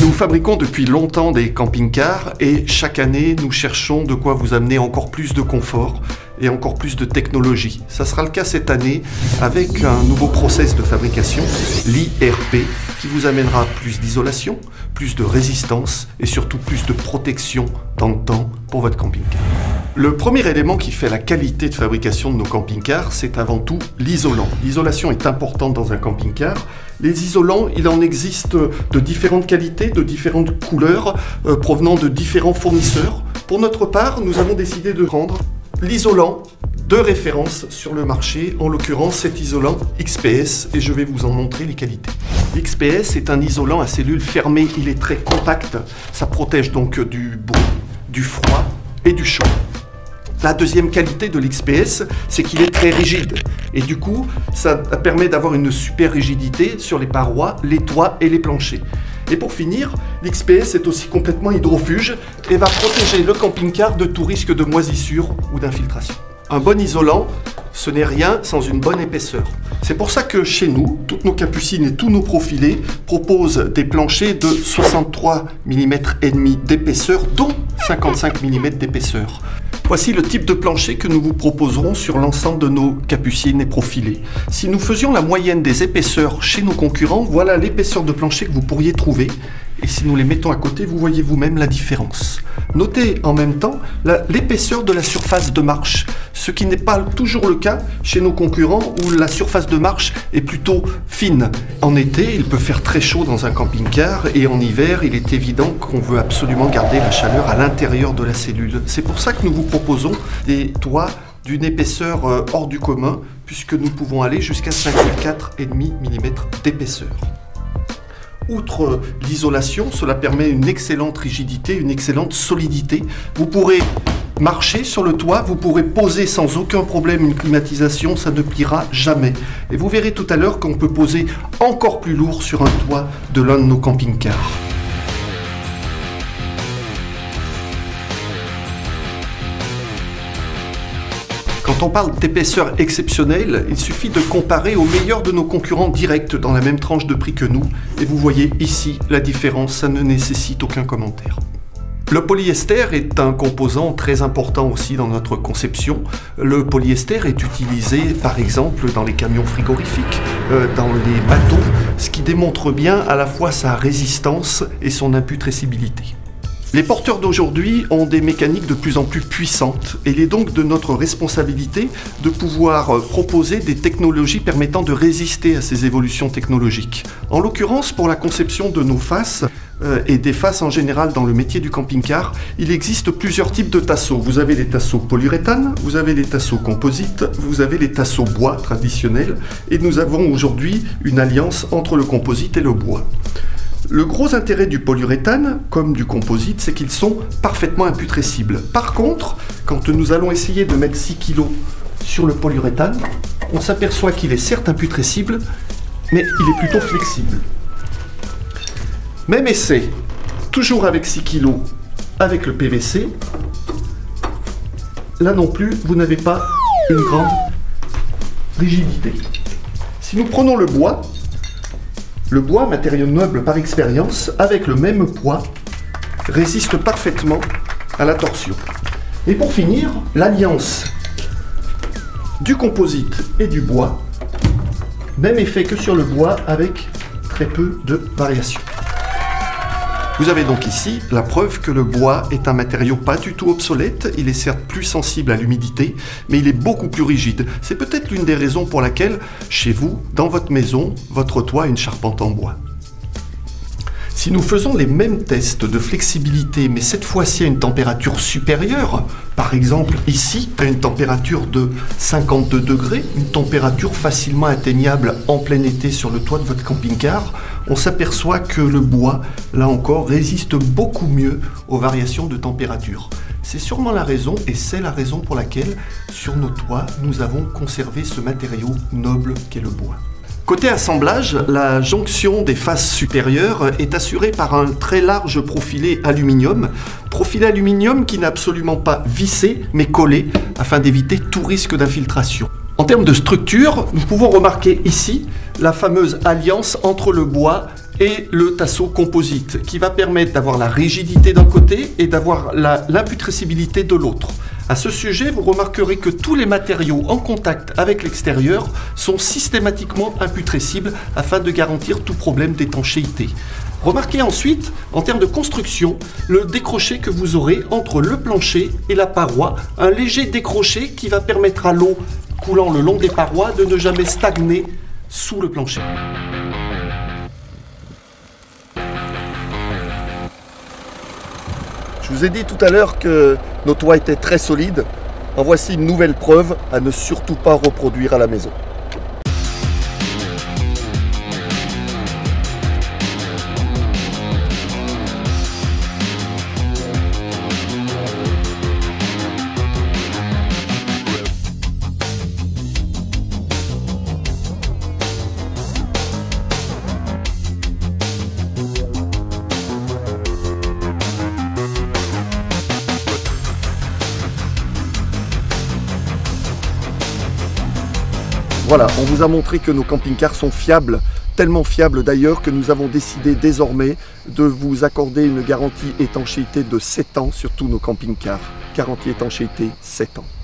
Nous fabriquons depuis longtemps des camping-cars et chaque année, nous cherchons de quoi vous amener encore plus de confort et encore plus de technologie. Ça sera le cas cette année avec un nouveau process de fabrication, l'IRP, qui vous amènera plus d'isolation, plus de résistance et surtout plus de protection dans le temps pour votre camping-car. Le premier élément qui fait la qualité de fabrication de nos camping-cars, c'est avant tout l'isolant. L'isolation est importante dans un camping-car. Les isolants, il en existe de différentes qualités, de différentes couleurs, provenant de différents fournisseurs. Pour notre part, nous avons décidé de prendre l'isolant de référence sur le marché, en l'occurrence cet isolant XPS, et je vais vous en montrer les qualités. L'XPS est un isolant à cellules fermées, il est très compact, ça protège donc du bruit, du froid et du chaud. La deuxième qualité de l'XPS, c'est qu'il est très rigide. Et du coup, ça permet d'avoir une super rigidité sur les parois, les toits et les planchers. Et pour finir, l'XPS est aussi complètement hydrofuge et va protéger le camping-car de tout risque de moisissure ou d'infiltration. Un bon isolant, ce n'est rien sans une bonne épaisseur. C'est pour ça que chez nous, toutes nos capucines et tous nos profilés proposent des planchers de 63 mm et demi d'épaisseur, dont 55 mm d'épaisseur. Voici le type de plancher que nous vous proposerons sur l'ensemble de nos capucines et profilés. Si nous faisions la moyenne des épaisseurs chez nos concurrents, voilà l'épaisseur de plancher que vous pourriez trouver. Et si nous les mettons à côté, vous voyez vous-même la différence. Notez en même temps l'épaisseur de la surface de marche, ce qui n'est pas toujours le cas chez nos concurrents où la surface de marche est plutôt fine. En été, il peut faire très chaud dans un camping-car et en hiver, il est évident qu'on veut absolument garder la chaleur à l'intérieur de la cellule. C'est pour ça que nous vous proposons des toits d'une épaisseur hors du commun, puisque nous pouvons aller jusqu'à 54,5 mm d'épaisseur. Outre l'isolation, cela permet une excellente rigidité, une excellente solidité. Vous pourrez marcher sur le toit, vous pourrez poser sans aucun problème une climatisation, ça ne pliera jamais. Et vous verrez tout à l'heure qu'on peut poser encore plus lourd sur un toit de l'un de nos camping-cars. Quand on parle d'épaisseur exceptionnelle, il suffit de comparer aux meilleurs de nos concurrents directs dans la même tranche de prix que nous. Et vous voyez ici la différence, ça ne nécessite aucun commentaire. Le polyester est un composant très important aussi dans notre conception. Le polyester est utilisé par exemple dans les camions frigorifiques, dans les bateaux, ce qui démontre bien à la fois sa résistance et son imputrescibilité. Les porteurs d'aujourd'hui ont des mécaniques de plus en plus puissantes et il est donc de notre responsabilité de pouvoir proposer des technologies permettant de résister à ces évolutions technologiques. En l'occurrence, pour la conception de nos fasces et des fasces en général dans le métier du camping-car, il existe plusieurs types de tasseaux. Vous avez les tasseaux polyuréthane, vous avez les tasseaux composites, vous avez les tasseaux bois traditionnels et nous avons aujourd'hui une alliance entre le composite et le bois. Le gros intérêt du polyuréthane, comme du composite, c'est qu'ils sont parfaitement imputrescibles. Par contre, quand nous allons essayer de mettre 6 kg sur le polyuréthane, on s'aperçoit qu'il est certes imputrescible, mais il est plutôt flexible. Même essai, toujours avec 6 kg avec le PVC. Là non plus, vous n'avez pas une grande rigidité. Si nous prenons le bois, matériau noble par expérience, avec le même poids, résiste parfaitement à la torsion. Et pour finir, l'alliance du composite et du bois, même effet que sur le bois avec très peu de variations. Vous avez donc ici la preuve que le bois est un matériau pas du tout obsolète, il est certes plus sensible à l'humidité, mais il est beaucoup plus rigide. C'est peut-être l'une des raisons pour laquelle, chez vous, dans votre maison, votre toit a une charpente en bois. Si nous faisons les mêmes tests de flexibilité, mais cette fois-ci à une température supérieure, par exemple ici à une température de 52 degrés, une température facilement atteignable en plein été sur le toit de votre camping-car, on s'aperçoit que le bois, là encore, résiste beaucoup mieux aux variations de température. C'est sûrement la raison, et c'est la raison pour laquelle, sur nos toits, nous avons conservé ce matériau noble qu'est le bois. Côté assemblage, la jonction des faces supérieures est assurée par un très large profilé aluminium qui n'est absolument pas vissé mais collé afin d'éviter tout risque d'infiltration. En termes de structure, nous pouvons remarquer ici la fameuse alliance entre le bois et le tasseau composite qui va permettre d'avoir la rigidité d'un côté et d'avoir l'imputrescibilité de l'autre. À ce sujet, vous remarquerez que tous les matériaux en contact avec l'extérieur sont systématiquement imputrescibles afin de garantir tout problème d'étanchéité. Remarquez ensuite, en termes de construction, le décroché que vous aurez entre le plancher et la paroi, un léger décroché qui va permettre à l'eau coulant le long des parois de ne jamais stagner sous le plancher. Je vous ai dit tout à l'heure que nos toits étaient très solides. En voici une nouvelle preuve à ne surtout pas reproduire à la maison. Voilà, on vous a montré que nos camping-cars sont fiables, tellement fiables d'ailleurs que nous avons décidé désormais de vous accorder une garantie étanchéité de 7 ans sur tous nos camping-cars. Garantie étanchéité 7 ans.